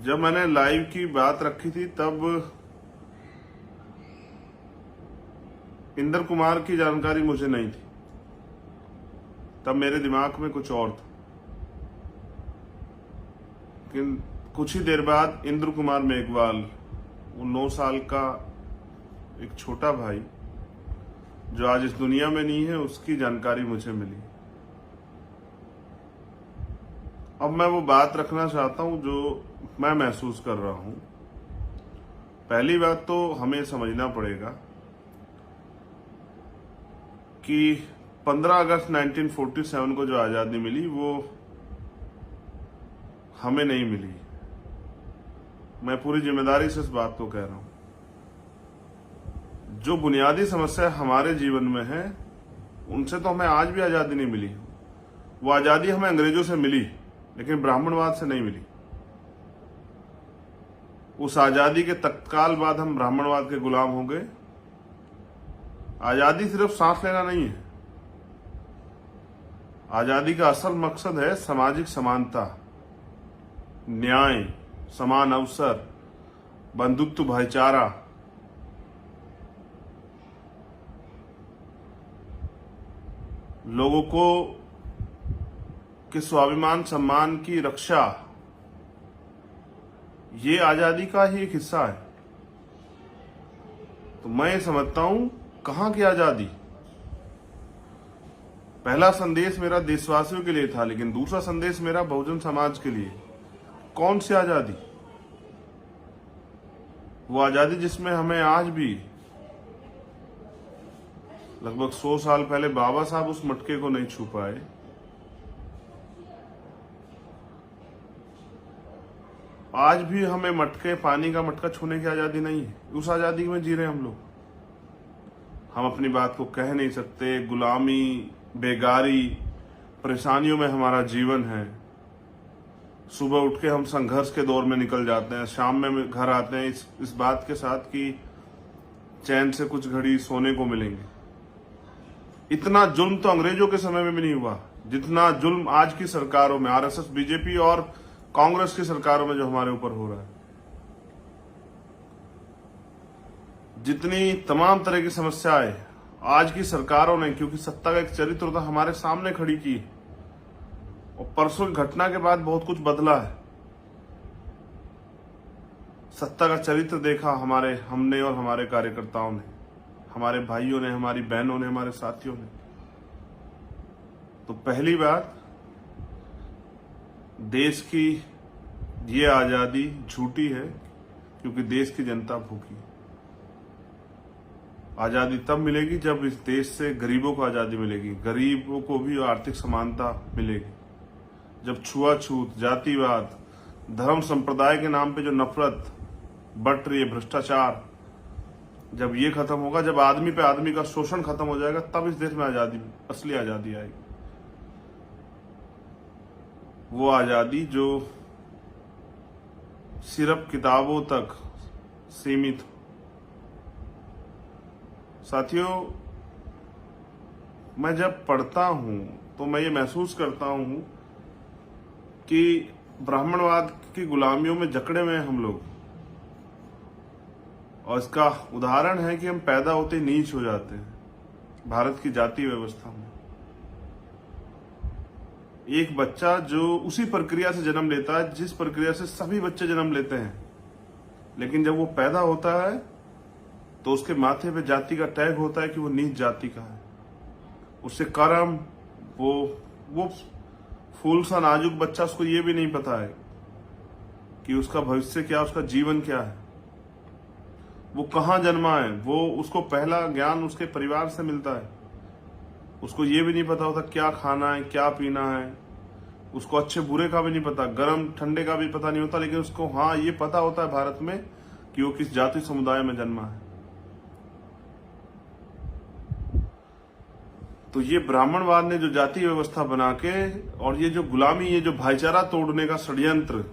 जब मैंने लाइव की बात रखी थी तब इंद्र कुमार की जानकारी मुझे नहीं थी। तब मेरे दिमाग में कुछ और था। लेकिन कुछ ही देर बाद इंद्र कुमार मेघवाल, वो 9 साल का एक छोटा भाई जो आज इस दुनिया में नहीं है, उसकी जानकारी मुझे मिली। अब मैं वो बात रखना चाहता हूं जो मैं महसूस कर रहा हूं। पहली बात तो हमें समझना पड़ेगा कि 15 अगस्त 1947 को जो आजादी मिली वो हमें नहीं मिली। मैं पूरी जिम्मेदारी से इस बात को कह रहा हूं। जो बुनियादी समस्या हमारे जीवन में है उनसे तो हमें आज भी आजादी नहीं मिली। वो आजादी हमें अंग्रेजों से मिली, लेकिन ब्राह्मणवाद से नहीं मिली। उस आजादी के तत्काल बाद हम ब्राह्मणवाद के गुलाम हो गए। आजादी सिर्फ सांस लेना नहीं है। आजादी का असल मकसद है सामाजिक समानता, न्याय, समान अवसर, बंधुत्व, भाईचारा। लोगों को के स्वाभिमान सम्मान की रक्षा, ये आजादी का ही एक हिस्सा है। तो मैं समझता हूं कहां की आजादी। पहला संदेश मेरा देशवासियों के लिए था, लेकिन दूसरा संदेश मेरा बहुजन समाज के लिए। कौन सी आजादी? वो आजादी जिसमें हमें आज भी लगभग 100 साल पहले बाबा साहब उस मटके को नहीं छू पाए। आज भी हमें मटके, पानी का मटका छूने की आजादी नहीं है। उस आजादी में जी रहे हम लोग। हम अपनी बात को कह नहीं सकते। गुलामी, बेगारी, परेशानियों में हमारा जीवन है। सुबह उठ के हम संघर्ष के दौर में निकल जाते हैं, शाम में घर आते हैं इस बात के साथ कि चैन से कुछ घड़ी सोने को मिलेंगे। इतना जुल्म तो अंग्रेजों के समय में भी नहीं हुआ जितना जुल्म आज की सरकारों में, आरएसएस, बीजेपी और कांग्रेस की सरकारों में जो हमारे ऊपर हो रहा है। जितनी तमाम तरह की समस्याएं आज की सरकारों ने, क्योंकि सत्ता का एक चरित्र था, हमारे सामने खड़ी की। और परसों की घटना के बाद बहुत कुछ बदला है। सत्ता का चरित्र देखा हमने और हमारे कार्यकर्ताओं ने, हमारे भाइयों ने, हमारी बहनों ने, हमारे साथियों ने। तो पहली बात, देश की ये आजादी झूठी है क्योंकि देश की जनता भूखी। आजादी तब मिलेगी जब इस देश से गरीबों को आजादी मिलेगी, गरीबों को भी आर्थिक समानता मिलेगी। जब छुआछूत, जातिवाद, धर्म, संप्रदाय के नाम पे जो नफरत बढ़ रही है, भ्रष्टाचार, जब ये खत्म होगा, जब आदमी पे आदमी का शोषण खत्म हो जाएगा, तब इस देश में आजादी, असली आजादी आएगी। वो आजादी जो सिर्फ किताबों तक सीमित हो। साथियों, मैं जब पढ़ता हूं तो मैं ये महसूस करता हूं कि ब्राह्मणवाद की गुलामियों में जकड़े हुए हैं हम लोग। और इसका उदाहरण है कि हम पैदा होते नीच हो जाते हैं भारत की जाति व्यवस्था में। एक बच्चा जो उसी प्रक्रिया से जन्म लेता है जिस प्रक्रिया से सभी बच्चे जन्म लेते हैं, लेकिन जब वो पैदा होता है तो उसके माथे पे जाति का टैग होता है कि वो नीच जाति का है। उससे कर्म, वो फूल सा नाजुक बच्चा, उसको ये भी नहीं पता है कि उसका भविष्य क्या, उसका जीवन क्या है, वो कहाँ जन्मा है। वो उसको पहला ज्ञान उसके परिवार से मिलता है। उसको ये भी नहीं पता होता क्या खाना है, क्या पीना है। उसको अच्छे बुरे का भी नहीं पता, गर्म ठंडे का भी पता नहीं होता, लेकिन उसको हाँ ये पता होता है भारत में कि वो किस जाति समुदाय में जन्मा है। तो ये ब्राह्मणवाद ने जो जाति व्यवस्था बना के और ये जो गुलामी, ये जो भाईचारा तोड़ने का षड्यंत्र,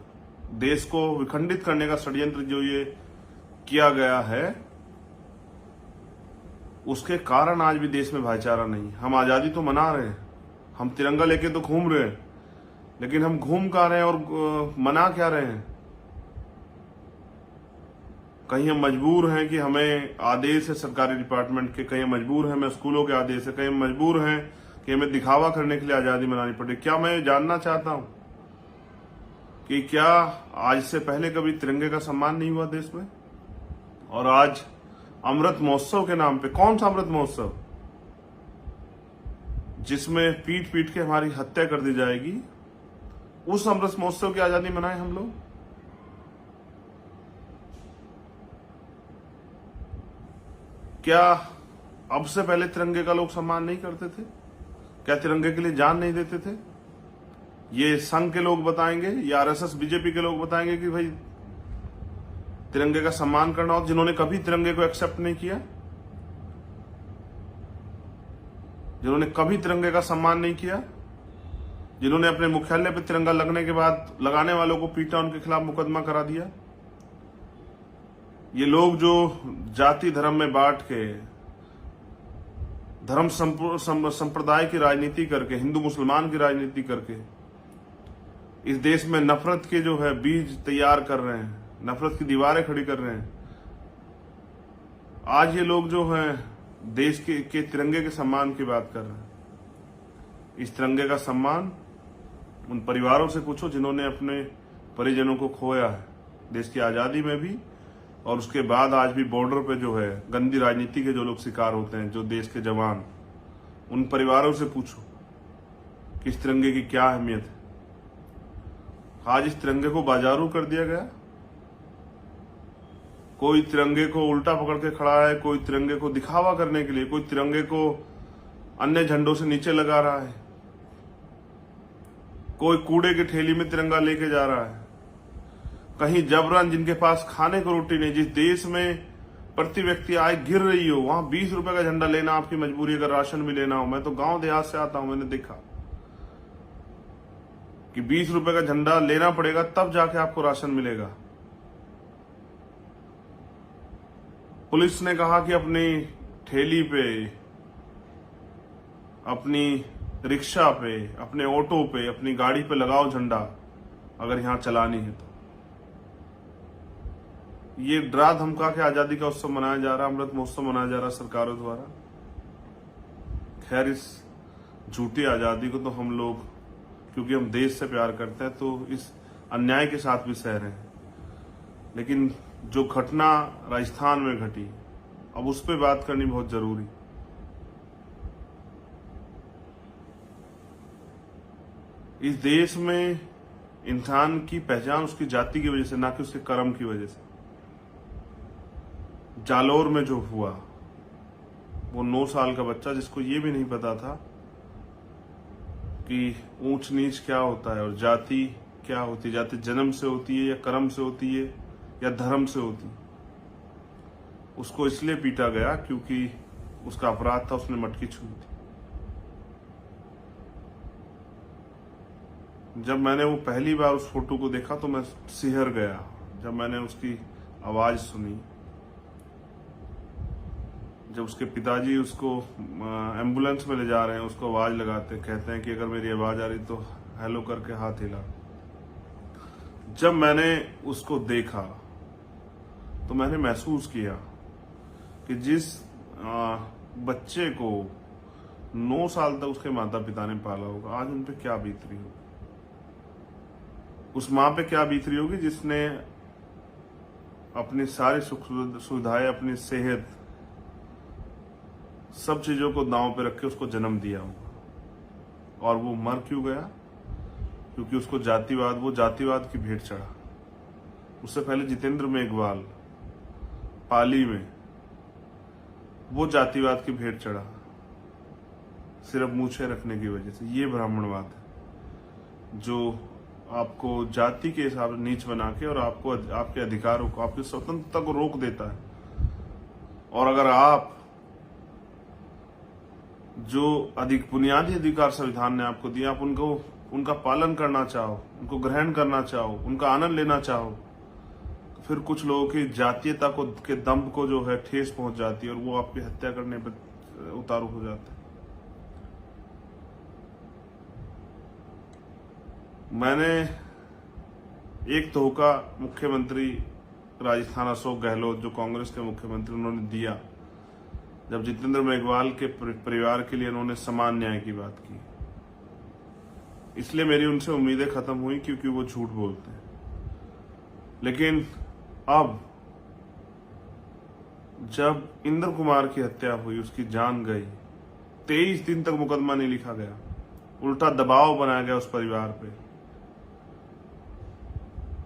देश को विखंडित करने का षड्यंत्र जो ये किया गया है, उसके कारण आज भी देश में भाईचारा नहीं। हम आजादी तो मना रहे हैं, हम तिरंगा लेके तो घूम रहे हैं, लेकिन हम घूम कहाँ रहे हैं और मना क्या रहे हैं? कहीं हम मजबूर हैं कि हमें आदेश है सरकारी डिपार्टमेंट के, कहीं मजबूर हैं हमें स्कूलों के आदेश है, कहीं मजबूर हैं कि हमें दिखावा करने के लिए आजादी मनानी पड़े। क्या मैं जानना चाहता हूं कि क्या आज से पहले कभी तिरंगे का सम्मान नहीं हुआ देश में? और आज अमृत महोत्सव के नाम पे, कौन सा अमृत महोत्सव जिसमें पीट पीट के हमारी हत्या कर दी जाएगी, उस अमृत महोत्सव की आजादी मनाए हम लोग? क्या अब से पहले तिरंगे का लोग सम्मान नहीं करते थे? क्या तिरंगे के लिए जान नहीं देते थे? ये संघ के लोग बताएंगे या आरएसएस बीजेपी के लोग बताएंगे कि भाई तिरंगे का सम्मान करना हो, जिन्होंने कभी तिरंगे को एक्सेप्ट नहीं किया, जिन्होंने कभी तिरंगे का सम्मान नहीं किया, जिन्होंने अपने मुख्यालय पर तिरंगा लगने के बाद लगाने वालों को पीटा, उनके खिलाफ मुकदमा करा दिया। ये लोग जो जाति धर्म में बांट के धर्म संप्रदाय की राजनीति करके, हिंदू मुसलमान की राजनीति करके इस देश में नफरत के जो है बीज तैयार कर रहे हैं, नफरत की दीवारें खड़ी कर रहे हैं, आज ये लोग जो हैं देश के तिरंगे के सम्मान की बात कर रहे हैं। इस तिरंगे का सम्मान उन परिवारों से पूछो जिन्होंने अपने परिजनों को खोया है देश की आजादी में भी, और उसके बाद आज भी बॉर्डर पे जो है गंदी राजनीति के जो लोग शिकार होते हैं, जो देश के जवान, उन परिवारों से पूछो कि इस तिरंगे की क्या अहमियत है। आज इस तिरंगे को बाजारू कर दिया गया। कोई तिरंगे को उल्टा पकड़ के खड़ा है, कोई तिरंगे को दिखावा करने के लिए, कोई तिरंगे को अन्य झंडों से नीचे लगा रहा है, कोई कूड़े की ठेली में तिरंगा लेके जा रहा है, कहीं जबरन जिनके पास खाने को रोटी नहीं, जिस देश में प्रति व्यक्ति आय गिर रही हो, वहां 20 रुपए का झंडा लेना आपकी मजबूरी, अगर राशन भी लेना हो। मैं तो गांव देहात से आता हूं, मैंने देखा कि 20 रुपए का झंडा लेना पड़ेगा तब जाके आपको राशन मिलेगा। पुलिस ने कहा कि अपनी ठेली पे, अपनी रिक्शा पे, अपने ऑटो पे, अपनी गाड़ी पे लगाओ झंडा अगर यहां चलानी है तो। ये डरा धमका के आजादी का उत्सव मनाया जा रहा, अमृत महोत्सव मनाया जा रहा सरकारों द्वारा। खैर, इस झूठी आजादी को तो हम लोग, क्योंकि हम देश से प्यार करते हैं, तो इस अन्याय के साथ भी सह रहे हैं। लेकिन जो घटना राजस्थान में घटी, अब उस पर बात करनी बहुत जरूरी। इस देश में इंसान की पहचान उसकी जाति की वजह से, ना कि उसके कर्म की वजह से। जालोर में जो हुआ, वो 9 साल का बच्चा जिसको ये भी नहीं पता था कि ऊंच नीच क्या होता है और जाति क्या होती है, जाति जन्म से होती है या कर्म से होती है या धर्म से होती है, उसको इसलिए पीटा गया क्योंकि उसका अपराध था, उसने मटकी छुई थी। जब मैंने वो पहली बार उस फोटो को देखा तो मैं सिहर गया। जब मैंने उसकी आवाज सुनी, जब उसके पिताजी उसको एम्बुलेंस में ले जा रहे हैं, उसको आवाज लगाते, कहते हैं कि अगर मेरी आवाज आ रही तो हेलो करके हाथ हिला। जब मैंने उसको देखा तो मैंने महसूस किया कि जिस बच्चे को 9 साल तक उसके माता पिता ने पाला होगा, आज उन पे क्या बीत रही होगी, उस माँ पे क्या बीत रही होगी जिसने अपनी सारी सुख सुविधाएं, अपनी सेहत, सब चीजों को दांव पे रख के उसको जन्म दिया होगा। और वो मर क्यों गया? क्योंकि उसको वो जातिवाद की भेंट चढ़ा। उससे पहले जितेंद्र मेघवाल पाली में वो जातिवाद की भेंट चढ़ा, सिर्फ मूछें रखने की वजह से। ये ब्राह्मणवाद है जो आपको जाति के हिसाब से नीच बना के और आपको, आपके अधिकारों को, आपकी स्वतंत्रता को रोक देता है। और अगर आप जो अधिक बुनियादी अधिकार संविधान ने आपको दिया, आप उनका पालन करना चाहो, उनको ग्रहण करना चाहो, उनका आनंद लेना चाहो, तो फिर कुछ लोगों की जातीयता को के दम्भ को जो है ठेस पहुंच जाती है और वो आपकी हत्या करने पर उतारू हो जाते हैं। मैंने एक तोहका मुख्यमंत्री राजस्थान अशोक गहलोत जो कांग्रेस के मुख्यमंत्री उन्होंने दिया, जब जितेंद्र मेघवाल के परिवार के लिए उन्होंने समान न्याय की बात की। इसलिए मेरी उनसे उम्मीदें खत्म हुई क्योंकि वो झूठ बोलते हैं। लेकिन अब जब इंद्र कुमार की हत्या हुई, उसकी जान गई, 23 दिन तक मुकदमा नहीं लिखा गया, उल्टा दबाव बनाया गया उस परिवार पे।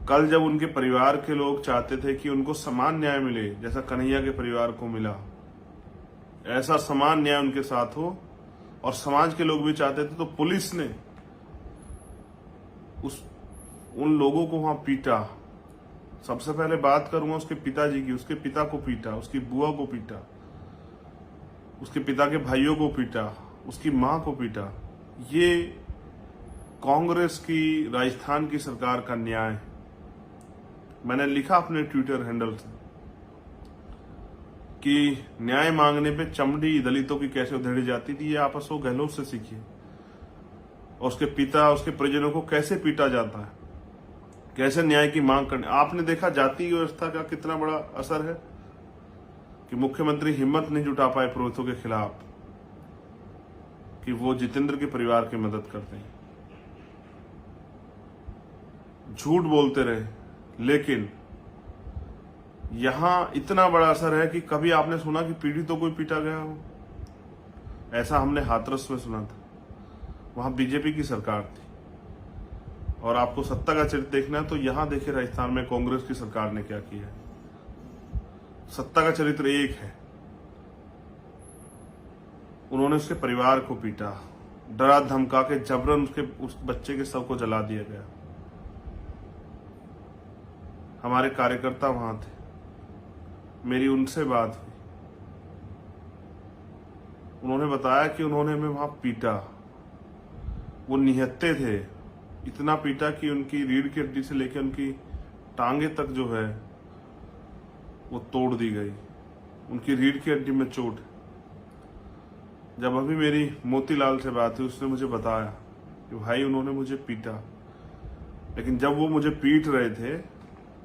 कल जब उनके परिवार के लोग चाहते थे कि उनको समान न्याय मिले जैसा कन्हैया के परिवार को मिला, ऐसा समान न्याय उनके साथ हो, और समाज के लोग भी चाहते थे, तो पुलिस ने उन लोगों को वहां पीटा। सबसे पहले बात करूंगा उसके पिताजी की। उसके पिता को पीटा, उसकी बुआ को पीटा, उसके पिता के भाइयों को पीटा, उसकी मां को पीटा। ये कांग्रेस की, राजस्थान की सरकार का न्याय है। मैंने लिखा अपने ट्विटर हैंडल से कि न्याय मांगने पे चमड़ी दलितों की कैसे उधेड़ी जाती थी, ये आप अशोक गहलोत से सीखिए। और उसके पिता, उसके परिजनों को कैसे पीटा जाता है, कैसे न्याय की मांग करने। आपने देखा जाति व्यवस्था का कितना बड़ा असर है कि मुख्यमंत्री हिम्मत नहीं जुटा पाए पुरोहितों के खिलाफ कि वो जितेंद्र के परिवार की मदद करते हैं। झूठ बोलते रहे, लेकिन यहां इतना बड़ा असर है कि कभी आपने सुना कि पीड़ितों को पीटा गया हो? ऐसा हमने हाथरस में सुना था। वहां बीजेपी की सरकार थी। और आपको सत्ता का चरित्र देखना है तो यहां देखिए राजस्थान में कांग्रेस की सरकार ने क्या किया है। सत्ता का चरित्र एक है। उन्होंने उसके परिवार को पीटा, डरा धमका के जबरन उस बच्चे के शव को जला दिया गया। हमारे कार्यकर्ता वहां थे, मेरी उनसे बात हुई। उन्होंने बताया कि उन्होंने हमें वहां पीटा। वो निहत्थे थे, इतना पीटा कि उनकी रीढ़ की हड्डी से लेकर उनकी टांगे तक जो है वो तोड़ दी गई। उनकी रीढ़ की हड्डी में चोट। जब अभी मेरी मोतीलाल से बात हुई, उसने मुझे बताया कि भाई उन्होंने मुझे पीटा, लेकिन जब वो मुझे पीट रहे थे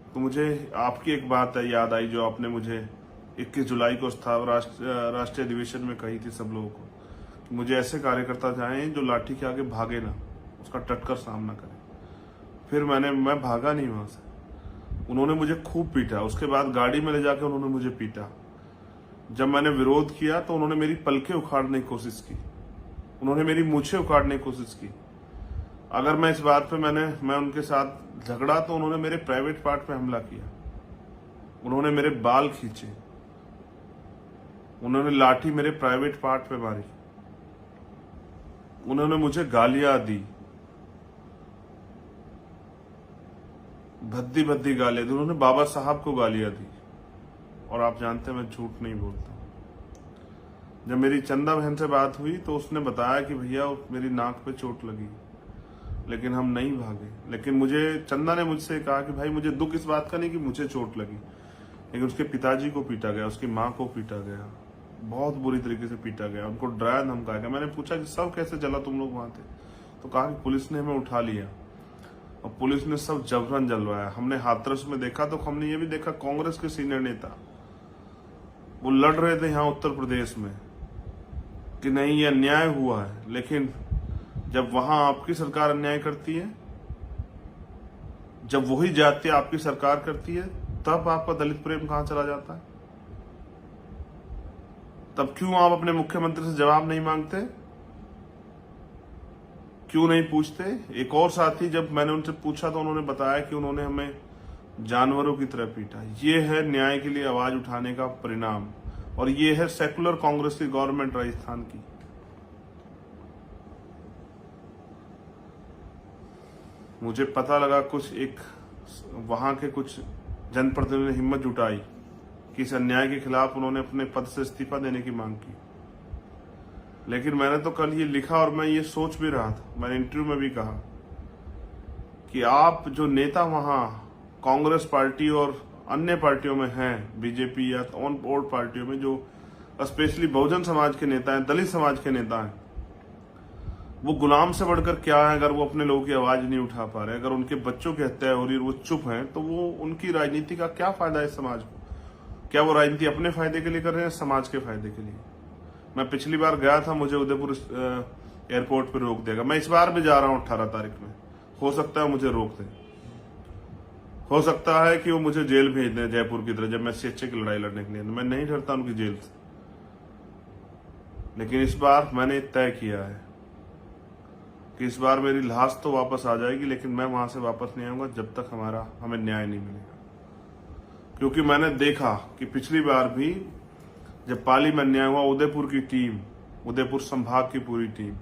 तो मुझे आपकी एक बात याद आई जो आपने मुझे 21 जुलाई को राष्ट्रीय अधिवेशन में कही थी सब लोगों को, कि मुझे ऐसे कार्यकर्ता चाहिए जो लाठी के आगे भागे ना, उसका डटकर सामना करे। फिर मैं भागा नहीं वहां से। उन्होंने मुझे खूब पीटा। उसके बाद गाड़ी में ले जाकर उन्होंने मुझे पीटा। जब मैंने विरोध किया तो उन्होंने मेरी पलकें उखाड़ने की कोशिश की, उन्होंने मेरी मूछें उखाड़ने की कोशिश की। अगर मैं इस बात पे मैं उनके साथ झगड़ा तो उन्होंने मेरे प्राइवेट पार्ट पे हमला किया। उन्होंने मेरे बाल खींचे, उन्होंने लाठी मेरे प्राइवेट पार्ट पे मारी, उन्होंने मुझे गालियां दी, भद्दी भद्दी गालियां दी। उन्होंने बाबा साहब को गालियां दी। और आप जानते हैं मैं झूठ नहीं बोलता। जब मेरी चंदा बहन से बात हुई तो उसने बताया कि भैया मेरी नाक पे चोट लगी, लेकिन हम नहीं भागे। लेकिन चंदा ने मुझसे कहा कि भाई मुझे दुख इस बात का नहीं कि मुझे चोट लगी, लेकिन उसके पिताजी को पीटा गया, उसकी माँ को पीटा गया, बहुत बुरी तरीके से पीटा गया, उनको डराया धमकाया गया। मैंने पूछा कि सब कैसे चला तुम लोग वहां थे? तो कहा कि पुलिस ने हमें उठा लिया और पुलिस ने सब जबरन जलवाया। हमने हाथरस में देखा तो हमने ये भी देखा, कांग्रेस के सीनियर नेता वो लड़ रहे थे यहाँ उत्तर प्रदेश में कि नहीं ये अन्याय हुआ है, लेकिन जब वहां आपकी सरकार अन्याय करती है, जब वही जाति आपकी सरकार करती है, तब आपका दलित प्रेम कहां चला जाता है? तब क्यों आप अपने मुख्यमंत्री से जवाब नहीं मांगते? क्यों नहीं पूछते? एक और साथी, जब मैंने उनसे पूछा तो उन्होंने बताया कि उन्होंने हमें जानवरों की तरह पीटा। ये है न्याय के लिए आवाज उठाने का परिणाम, और ये है सेकुलर कांग्रेस की गवर्नमेंट राजस्थान की। मुझे पता लगा वहां के कुछ जनप्रतिनिधि ने हिम्मत जुटाई कि इस अन्याय के खिलाफ उन्होंने अपने पद से इस्तीफा देने की मांग की। लेकिन मैंने तो कल ये लिखा और मैं ये सोच भी रहा था, मैंने इंटरव्यू में भी कहा कि आप जो नेता वहां कांग्रेस पार्टी और अन्य पार्टियों में हैं, बीजेपी या ऑन बोर्ड पार्टियों में, जो स्पेशली बहुजन समाज के नेता हैं, दलित समाज के नेता हैं, वो गुलाम से बढ़कर क्या है अगर वो अपने लोगों की आवाज नहीं उठा पा रहे, अगर उनके बच्चों की हत्या हो रही है वो चुप हैं, तो वो उनकी राजनीति का क्या फायदा है समाज को? क्या वो राजनीति अपने फायदे के लिए कर रहे हैं, समाज के फायदे के लिए? मैं पिछली बार गया था, मुझे उदयपुर एयरपोर्ट पर रोक देगा। मैं इस बार भी जा रहा हूं 18 तारीख में, हो सकता है मुझे रोक दें, हो सकता है कि वो मुझे जेल भेज दें जयपुर की तरह, जब मैं सीएचए की लड़ाई लड़ने के लिए। मैं नहीं डरता उनकी जेल से, लेकिन इस बार मैंने तय किया है कि इस बार मेरी लाश तो वापस आ जाएगी, लेकिन मैं वहां से वापस नहीं आऊंगा जब तक हमें न्याय नहीं मिलेगा। क्योंकि मैंने देखा कि पिछली बार भी जब पाली में अन्याय हुआ, उदयपुर की टीम, उदयपुर संभाग की पूरी टीम,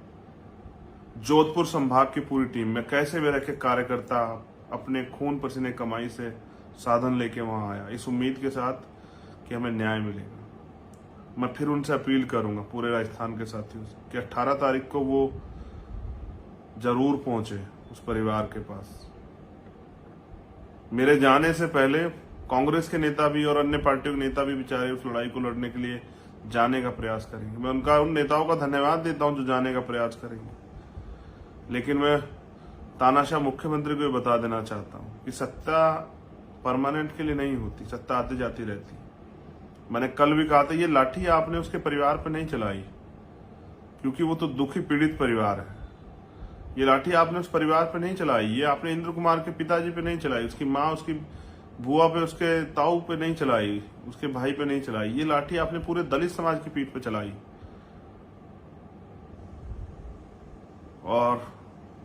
जोधपुर संभाग की पूरी टीम में कैसे मेरा के कार्यकर्ता अपने खून पसीने कमाई से साधन लेके वहां आया, इस उम्मीद के साथ कि हमें न्याय मिलेगा। मैं फिर उनसे अपील करूंगा पूरे राजस्थान के साथियों से कि 18 तारीख को वो जरूर पहुंचे उस परिवार के पास। मेरे जाने से पहले कांग्रेस के नेता भी और अन्य पार्टियों के नेता भी बेचारे उस लड़ाई को लड़ने के लिए जाने का प्रयास करेंगे। मैं उन नेताओं का धन्यवाद देता हूं जो जाने का प्रयास करेंगे, लेकिन मैं तानाशाह मुख्यमंत्री को बता देना चाहता हूं कि सत्ता परमानेंट के लिए नहीं होती, सत्ता आती जाती रहती। मैंने कल भी कहा था, ये लाठी आपने उसके परिवार पर नहीं चलाई, क्योंकि वो तो दुखी पीड़ित परिवार है। ये लाठी आपने उस परिवार पे नहीं चलाई, ये आपने इंद्र कुमार के पिताजी पे नहीं चलाई, उसकी माँ, उसकी बुआ पे, उसके ताऊ पे नहीं चलाई, उसके भाई पे नहीं चलाई। ये लाठी आपने पूरे दलित समाज की पीठ पे चलाई, और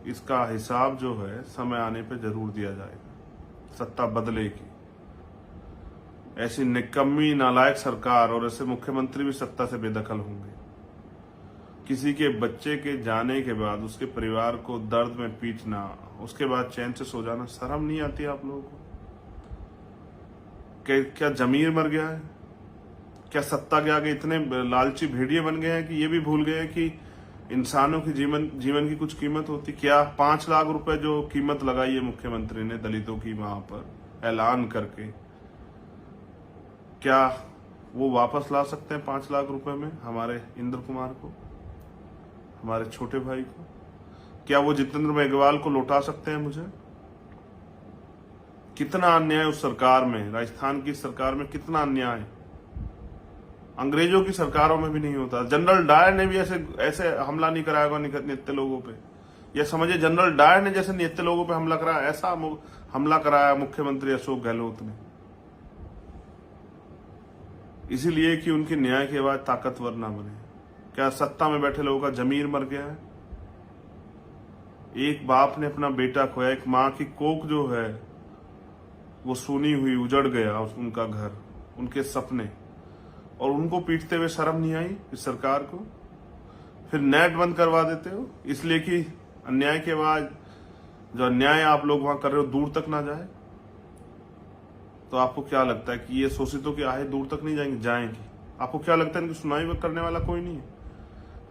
इसका हिसाब जो है समय आने पे जरूर दिया जाएगा। सत्ता बदलेगी। ऐसी निकम्मी नालायक सरकार और ऐसे मुख्यमंत्री भी सत्ता से बेदखल होंगे। किसी के बच्चे के जाने के बाद उसके परिवार को दर्द में पीटना, उसके बाद चैन से सो जाना, शर्म नहीं आती आप लोगों को? क्या जमीर मर गया है? क्या सत्ता के आगे इतने लालची भेड़िए बन गए हैं कि ये भी भूल गए कि इंसानों की जीवन की कुछ कीमत होती? क्या 5 लाख रुपए जो कीमत लगाई है मुख्यमंत्री ने दलितों की वहां पर ऐलान करके, क्या वो वापस ला सकते हैं 5 लाख रुपए में हमारे इंद्र कुमार को, हमारे छोटे भाई को? क्या वो जितेंद्र मेघवाल को लौटा सकते हैं मुझे? कितना अन्याय उस सरकार में, राजस्थान की सरकार में कितना अन्याय है। अंग्रेजों की सरकारों में भी नहीं होता। जनरल डायर ने भी ऐसे हमला नहीं कराया होगा नित्य लोगों पे। या समझिए जनरल डायर ने जैसे नित्य लोगों पे हमला कराया, ऐसा हमला कराया मुख्यमंत्री अशोक गहलोत ने, इसीलिए कि उनकी न्याय की आवाज ताकतवर ना बने। क्या सत्ता में बैठे लोगों का जमीर मर गया है? एक बाप ने अपना बेटा खोया, एक माँ की कोख जो है वो सूनी हुई, उजड़ गया उनका घर, उनके सपने, और उनको पीटते हुए शर्म नहीं आई इस सरकार को? फिर नेट बंद करवा देते हो इसलिए कि अन्याय के बाद जो अन्याय आप लोग वहां कर रहे हो दूर तक ना जाए। तो आपको क्या लगता है कि ये शोषितों की आहें दूर तक नहीं जाएंगी? आपको क्या लगता है इनकी सुनाई करने वाला कोई नहीं है?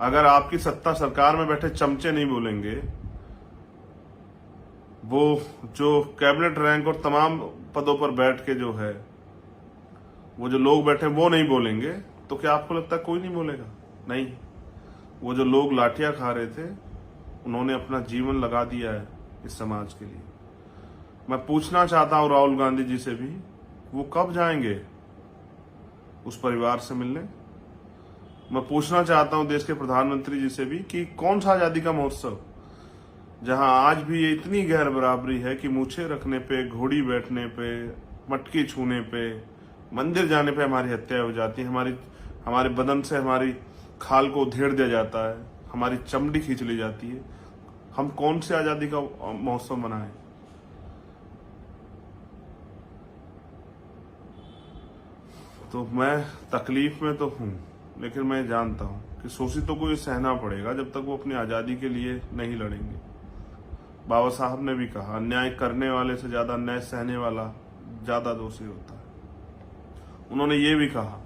अगर आपकी सत्ता सरकार में बैठे चमचे नहीं बोलेंगे, वो जो कैबिनेट रैंक और तमाम पदों पर बैठ के जो है वो जो लोग बैठे वो नहीं बोलेंगे, तो क्या आपको लगता है कोई नहीं बोलेगा? नहीं। वो जो लोग लाठियां खा रहे थे उन्होंने अपना जीवन लगा दिया है इस समाज के लिए। मैं पूछना चाहता हूं राहुल गांधी जी से भी, वो कब जाएंगे उस परिवार से मिलने? मैं पूछना चाहता हूं देश के प्रधानमंत्री जी से भी कि कौन सा आजादी का महोत्सव जहां आज भी ये इतनी गैर बराबरी है कि मूछे रखने पे, घोड़ी बैठने पे, मटकी छूने पे, मंदिर जाने पे हमारी हत्या हो जाती है, हमारे बदन से हमारी खाल को उधेड़ दिया जाता है, हमारी चमड़ी खींच ली जाती है। हम कौन से आजादी का महोत्सव मनाएं? तो मैं तकलीफ में तो हूं, लेकिन मैं जानता हूं कि शोषितों को ये सहना पड़ेगा जब तक वो अपनी आजादी के लिए नहीं लड़ेंगे। बाबा साहब ने भी कहा, अन्याय करने वाले से ज्यादा अन्याय सहने वाला ज्यादा दोषी होता है। उन्होंने ये भी कहा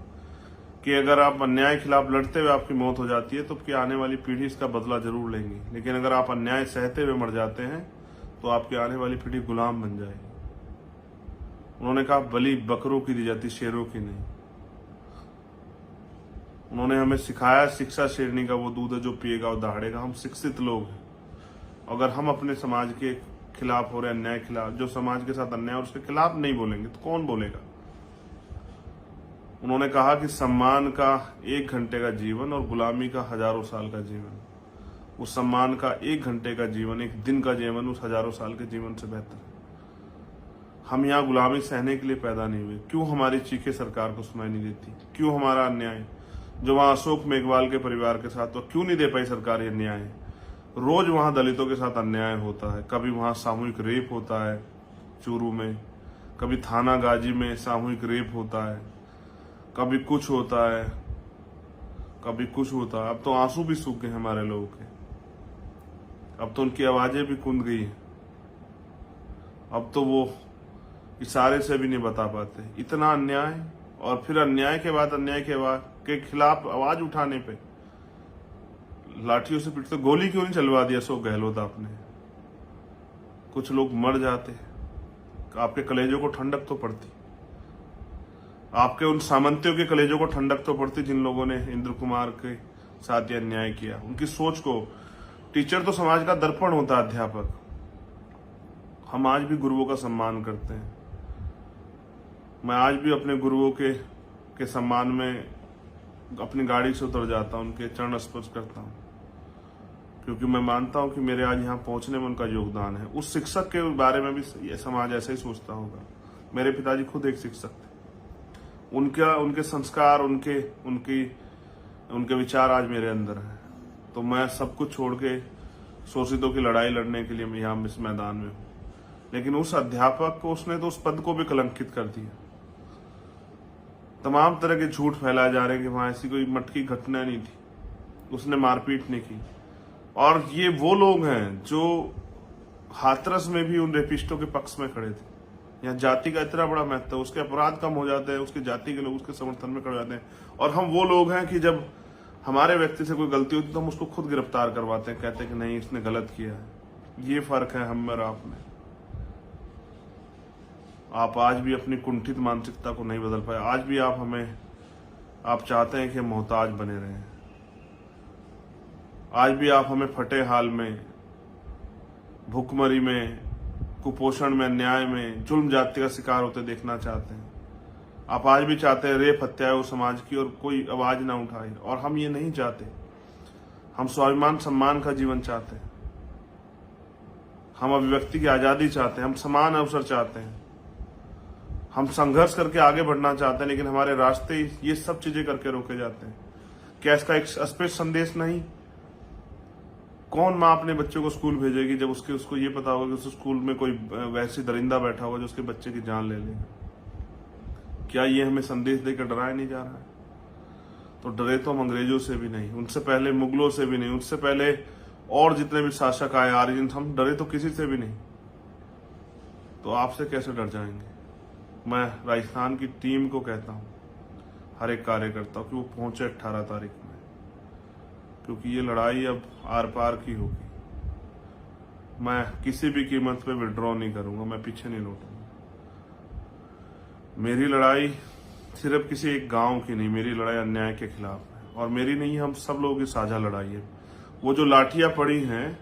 कि अगर आप अन्याय खिलाफ लड़ते हुए आपकी मौत हो जाती है तो आपकी आने वाली पीढ़ी इसका बदला जरूर लेंगी, लेकिन अगर आप अन्याय सहते हुए मर जाते हैं तो आपकी आने वाली पीढ़ी गुलाम बन जाएगी। उन्होंने कहा बलि बकरों की दी जाती, शेरों की नहीं। उन्होंने हमें सिखाया, शिक्षा शेरनी का वो दूध है जो पिएगा वो दहाड़ेगा। हम शिक्षित लोग हैं, अगर हम अपने समाज के खिलाफ हो रहे अन्याय खिलाफ, जो समाज के साथ अन्याय और उसके खिलाफ नहीं बोलेंगे तो कौन बोलेगा। उन्होंने कहा कि सम्मान का 1 घंटे का जीवन और गुलामी का हजारों साल का जीवन। उस सम्मान का 1 घंटे का जीवन, 1 दिन का जीवन उस हजारों साल के जीवन से बेहतर है। हम यहाँ गुलामी सहने के लिए पैदा नहीं हुए। क्यों हमारी चीखें सरकार को सुनाई नहीं देती? क्यों हमारा अन्याय जो वहां अशोक मेघवाल के परिवार के साथ, तो क्यों नहीं दे पाई सरकार ये न्याय? रोज वहां दलितों के साथ अन्याय होता है। कभी वहां सामूहिक रेप होता है चूरू में, कभी थाना गाजी में सामूहिक रेप होता है, कभी कुछ होता है, कभी कुछ होता है। अब तो आंसू भी सूख गए हमारे लोगों के, अब तो उनकी आवाजें भी कुंद गई है। अब तो वो इशारे से भी नहीं बता पाते। इतना अन्याय, और फिर अन्याय के खिलाफ आवाज उठाने पे लाठियों से पीटते। गोली क्यों नहीं चलवा दिया अशोक गहलोत आपने? कुछ लोग मर जाते, आपके कलेजों को ठंडक तो पड़ती, आपके उन सामंतियों के कलेजों को ठंडक तो पड़ती जिन लोगों ने इंद्र कुमार के साथ ये अन्याय किया। उनकी सोच को, टीचर तो समाज का दर्पण होता है, अध्यापक। हम आज भी गुरुओं का सम्मान करते हैं। मैं आज भी अपने गुरुओं के सम्मान में अपनी गाड़ी से उतर जाता हूं, उनके चरण स्पर्श करता हूं, क्योंकि मैं मानता हूं कि मेरे आज यहाँ पहुंचने में उनका योगदान है। उस शिक्षक के बारे में भी ये समाज ऐसे ही सोचता होगा। मेरे पिताजी खुद एक शिक्षक थे। उनके संस्कार, उनके विचार आज मेरे अंदर हैं। तो मैं सब कुछ छोड़ के शोषितों की लड़ाई लड़ने के लिए मैं यहाँ इस मैदान में हूँ। लेकिन उस अध्यापक को, उसने तो उस पद को भी कलंकित कर दिया। तमाम तरह के झूठ फैलाए जा रहे हैं कि वहां ऐसी कोई मटकी घटना नहीं थी, उसने मारपीट नहीं की। और ये वो लोग हैं जो हाथरस में भी उन रेपिस्टों के पक्ष में खड़े थे। यहाँ जाति का इतना बड़ा महत्व है, उसके अपराध कम हो जाते हैं, उसकी जाति के लोग उसके समर्थन में खड़े जाते हैं। और हम वो लोग हैं कि जब हमारे व्यक्ति से कोई गलती होती तो हम उसको खुद गिरफ्तार करवाते हैं, कहते हैं कि नहीं इसने गलत किया है। ये फर्क है हम और आप में। आप आज भी अपनी कुंठित मानसिकता को नहीं बदल पाए। आज भी आप चाहते हैं कि हम मोहताज बने रहें। आज भी आप हमें फटे हाल में, भूखमरी में, कुपोषण में, अन्याय में, जुल्म जाति का शिकार होते देखना चाहते हैं। आप आज भी चाहते हैं रेप हत्या हो समाज की और कोई आवाज ना उठाए। और हम ये नहीं चाहते। हम स्वाभिमान सम्मान का जीवन चाहते हैं, हम अभिव्यक्ति की आजादी चाहते हैं, हम समान अवसर चाहते हैं, हम संघर्ष करके आगे बढ़ना चाहते हैं। लेकिन हमारे रास्ते ये सब चीजें करके रोके जाते हैं। क्या इसका एक स्पष्ट संदेश नहीं? कौन माँ अपने बच्चों को स्कूल भेजेगी जब उसको ये पता होगा कि उस स्कूल में कोई वैसी दरिंदा बैठा होगा जो उसके बच्चे की जान ले लेगा? क्या ये हमें संदेश देकर डराया नहीं जा रहा है? तो डरे तो हम अंग्रेजों से भी नहीं, उनसे पहले मुगलों से भी नहीं, उनसे पहले और जितने भी शासक आए आर्यन, हम डरे तो किसी से भी नहीं। तो आपसे कैसे डर जाएंगे? मैं राजस्थान की टीम को कहता हूं, हर एक कार्यकर्ता कि वो पहुंचे 18 तारीख में, क्योंकि ये लड़ाई अब आर पार की होगी। मैं किसी भी कीमत पे विड्रॉ नहीं करूंगा, मैं पीछे नहीं लौटूंगा। मेरी लड़ाई सिर्फ किसी एक गांव की नहीं, मेरी लड़ाई अन्याय के खिलाफ है। और मेरी नहीं, हम सब लोगों की साझा लड़ाई है। वो जो लाठियां पड़ी हैं,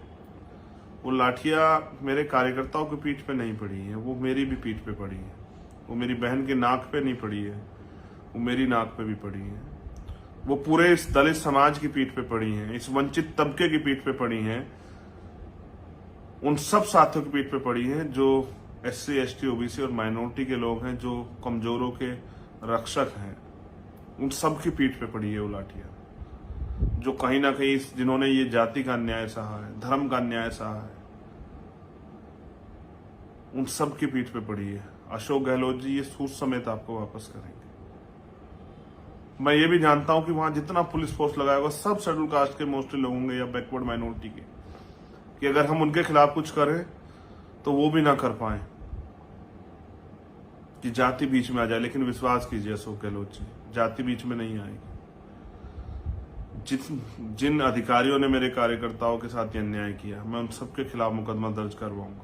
वो लाठियां मेरे कार्यकर्ताओं की पीठ पे नहीं पड़ी है, वो मेरी भी पीठ पे पड़ी है। वो मेरी बहन के नाक पे नहीं पड़ी है, वो मेरी नाक पे भी पड़ी है। वो पूरे इस दलित समाज की पीठ पे पड़ी है, इस वंचित तबके की पीठ पे पड़ी है, उन सब साथियों की पीठ पे पड़ी है जो SC, ST, OBC और माइनॉरिटी के लोग हैं, जो कमजोरों के रक्षक हैं। उन सब की पीठ पे पड़ी है वो लाठियां, जो कहीं ना कहीं जिन्होंने ये जाति का अन्याय सहा है, धर्म का अन्याय सहा है, उन सब की पीठ पे पड़ी है। अशोक गहलोत जी ये सूद समेत आपको वापस करेंगे। मैं ये भी जानता हूं कि वहां जितना पुलिस फोर्स लगाया होगा सब शेड्यूल कास्ट के मोस्टली लोग होंगे या बैकवर्ड माइनॉरिटी के, कि अगर हम उनके खिलाफ कुछ करें तो वो भी ना कर पाए, कि जाति बीच में आ जाए। लेकिन विश्वास कीजिए अशोक गहलोत जी, जाति बीच में नहीं आएगी। जिन अधिकारियों ने मेरे कार्यकर्ताओं के साथ अन्याय किया, मैं उन सबके खिलाफ मुकदमा दर्ज करवाऊंगा।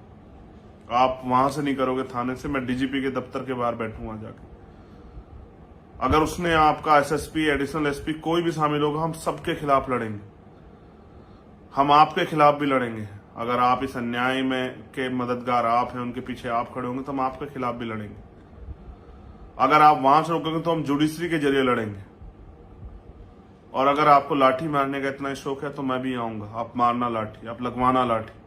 आप वहां से नहीं करोगे थाने से, मैं DGP के दफ्तर के बाहर बैठूंगा जाके। अगर उसने आपका एसएसपी, एडिशनल एसपी कोई भी शामिल होगा, हम सबके खिलाफ लड़ेंगे। हम आपके खिलाफ भी लड़ेंगे। अगर आप इस अन्याय में के मददगार आप हैं, उनके पीछे आप खड़े होंगे, तो हम आपके खिलाफ भी लड़ेंगे। अगर आप वहां से रोकेंगे तो हम जुडिशरी के जरिए लड़ेंगे। और अगर आपको लाठी मारने का इतना शौक है तो मैं भी आऊंगा। आप मारना लाठी, आप लगवाना लाठी।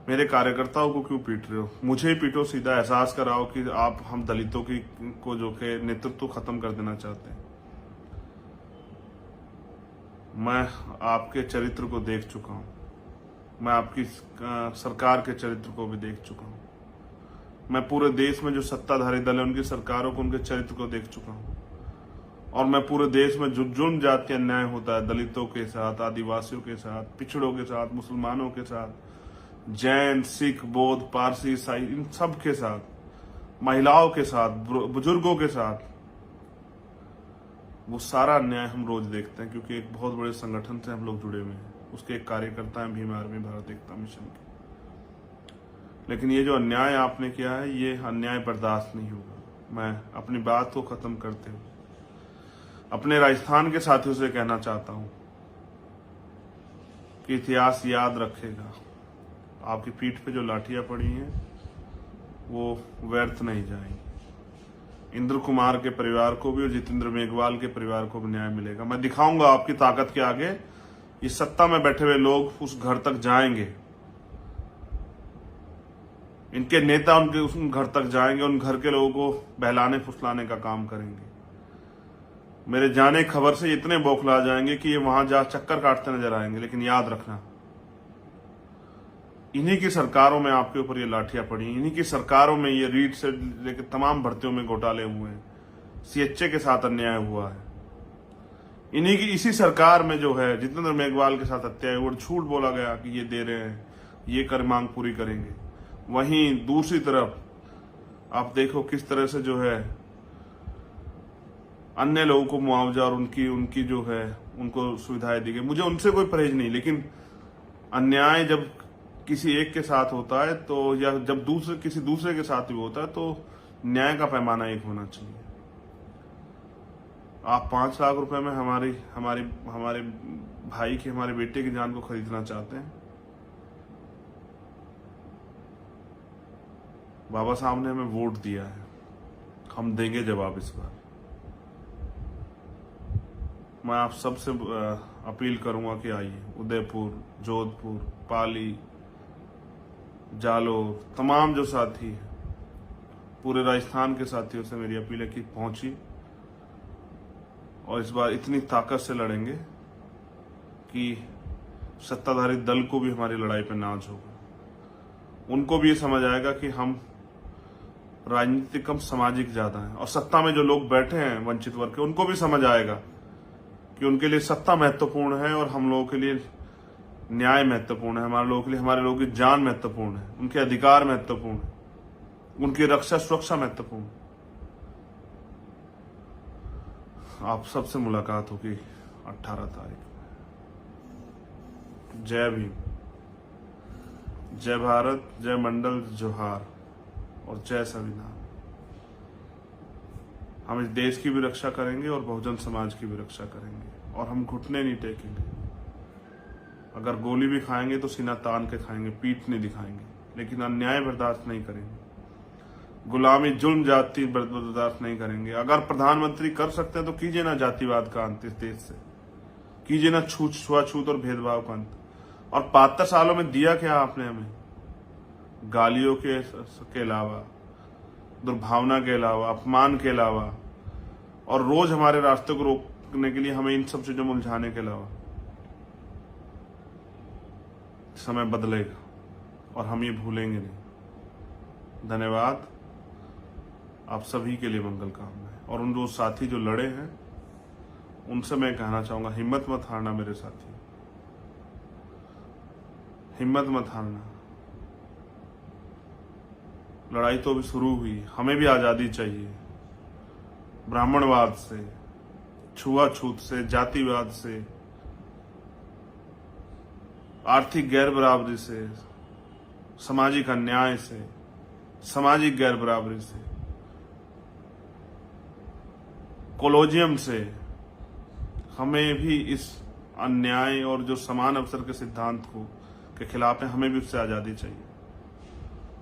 मेरे कार्यकर्ताओं को क्यों पीट रहे हो? मुझे ही पीटो, सीधा एहसास कराओ कि आप हम दलितों की को जो के नेतृत्व खत्म कर देना चाहते हैं। मैं आपके चरित्र को देख चुका हूं। मैं आपकी सरकार के चरित्र को भी देख चुका हूं। मैं पूरे देश में जो सत्ताधारी दल है उनकी सरकारों को, उनके चरित्र को देख चुका हूं। और मैं पूरे देश में जो जुर्म जाति अन्याय होता है दलितों के साथ, आदिवासियों के साथ, पिछड़ों के साथ, मुसलमानों के साथ, जैन, सिख, बौद्ध, पारसी, ईसाई, इन सब के साथ, महिलाओं के साथ, बुजुर्गों के साथ, वो सारा अन्याय हम रोज देखते हैं। क्योंकि एक बहुत बड़े संगठन से हम लोग जुड़े हुए हैं। उसके एक कार्यकर्ता हैं भीम आर्मी भारत एकता मिशन के। लेकिन ये जो अन्याय आपने किया है, ये अन्याय बर्दाश्त नहीं होगा। मैं अपनी बात को खत्म करते हुए अपने राजस्थान के साथियों से कहना चाहता हूं कि इतिहास याद रखेगा। आपकी पीठ पे जो लाठियां पड़ी हैं वो व्यर्थ नहीं जाएंगी। इंद्र कुमार के परिवार को भी और जितेंद्र मेघवाल के परिवार को भी न्याय मिलेगा। मैं दिखाऊंगा आपकी ताकत के आगे। ये सत्ता में बैठे हुए लोग उस घर तक जाएंगे, इनके नेता उनके उस घर तक जाएंगे, उन घर के लोगों को बहलाने फुसलाने का काम करेंगे। मेरे जाने खबर से इतने बौखला जाएंगे कि ये वहां जा चक्कर काटते नजर आएंगे। लेकिन याद रखना, इन्हीं की सरकारों में आपके ऊपर ये लाठियां पड़ी, इन्हीं की सरकारों में ये रीट से लेकर तमाम भर्तियों में घोटाले हुए हैं, सीएचए के साथ अन्याय हुआ है। इन्हीं की इसी सरकार में जो है जितेंद्र मेघवाल के साथ हत्या हुई और झूठ बोला गया कि ये दे रहे हैं, ये कर मांग पूरी करेंगे। वहीं दूसरी तरफ आप देखो किस तरह से जो है अन्य लोगों को मुआवजा और उनकी जो है उनको सुविधाएं दी गई। मुझे उनसे कोई परहेज नहीं, लेकिन अन्याय जब किसी एक के साथ होता है तो, या जब किसी दूसरे के साथ भी होता है तो न्याय का पैमाना एक होना चाहिए। आप 5 लाख रुपए में हमारे भाई की, हमारे बेटे की जान को खरीदना चाहते हैं। बाबा साहब ने हमें वोट दिया है, हम देंगे जवाब इस बार। मैं आप सबसे अपील करूंगा कि आइए। उदयपुर, जोधपुर, पाली, जालोर, तमाम जो साथी हैं, पूरे राजस्थान के साथियों से मेरी अपील है कि पहुंची और इस बार इतनी ताकत से लड़ेंगे कि सत्ताधारी दल को भी हमारी लड़ाई पर नाज होगा। उनको भी ये समझ आएगा कि हम राजनीति कम, सामाजिक ज्यादा है। और सत्ता में जो लोग बैठे हैं वंचित वर्ग के, उनको भी समझ आएगा कि उनके लिए सत्ता महत्वपूर्ण है और हम लोगों के लिए न्याय महत्वपूर्ण है। हमारे लोगों के लिए हमारे लोगों की जान महत्वपूर्ण है, उनके अधिकार महत्वपूर्ण है, उनकी रक्षा सुरक्षा महत्वपूर्ण। आप सबसे मुलाकात होगी 18 तारीख। जय भीम, जय भारत, जय मंडल, जोहार और जय संविधान। हम इस देश की भी रक्षा करेंगे और बहुजन समाज की भी रक्षा करेंगे। और हम घुटने नहीं टेकेंगे। अगर गोली भी खाएंगे तो सीना तान के खाएंगे, पीठ नहीं दिखाएंगे। लेकिन अन्याय बर्दाश्त नहीं करेंगे, गुलामी, जुल्म, जाति बर्दाश्त नहीं करेंगे। अगर प्रधानमंत्री कर सकते हैं तो कीजिए ना जातिवाद का अंत इस देश से, कीजिए ना छुआछूत और भेदभाव का अंत। और 72 सालों में दिया क्या आपने हमें? गालियों के अलावा, दुर्भावना के अलावा, अपमान के अलावा, और रोज हमारे रास्ते को रोकने के लिए हमें इन सब चीजों में उलझाने के अलावा। समय बदलेगा और हम ये भूलेंगे नहीं। धन्यवाद। आप सभी के लिए मंगल कामनाएं। और उन जो साथी जो लड़े हैं उनसे मैं कहना चाहूंगा, हिम्मत मत हारना मेरे साथी, हिम्मत मत हारना। लड़ाई तो अभी शुरू हुई, हमें भी आजादी चाहिए। ब्राह्मणवाद से, छुआछूत से, जातिवाद से, आर्थिक गैर बराबरी से, सामाजिक अन्याय से, सामाजिक गैर बराबरी से कोलोजियम से हमें भी इस अन्याय और जो समान अवसर के सिद्धांत को के खिलाफ है, हमें भी उससे आज़ादी चाहिए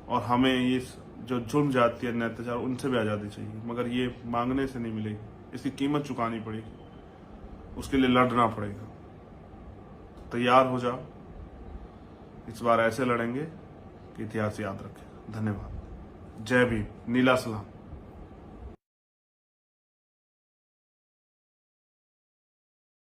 और हमें ये जो जुर्म जाती है अत्याचार उनसे भी आज़ादी चाहिए, मगर ये मांगने से नहीं मिलेगी, इसकी कीमत चुकानी पड़ेगी, उसके लिए लड़ना पड़ेगा। तैयार हो जाओ, इस बार ऐसे लड़ेंगे कि इतिहास याद रखे। धन्यवाद। जय भीम। नीला सलाम।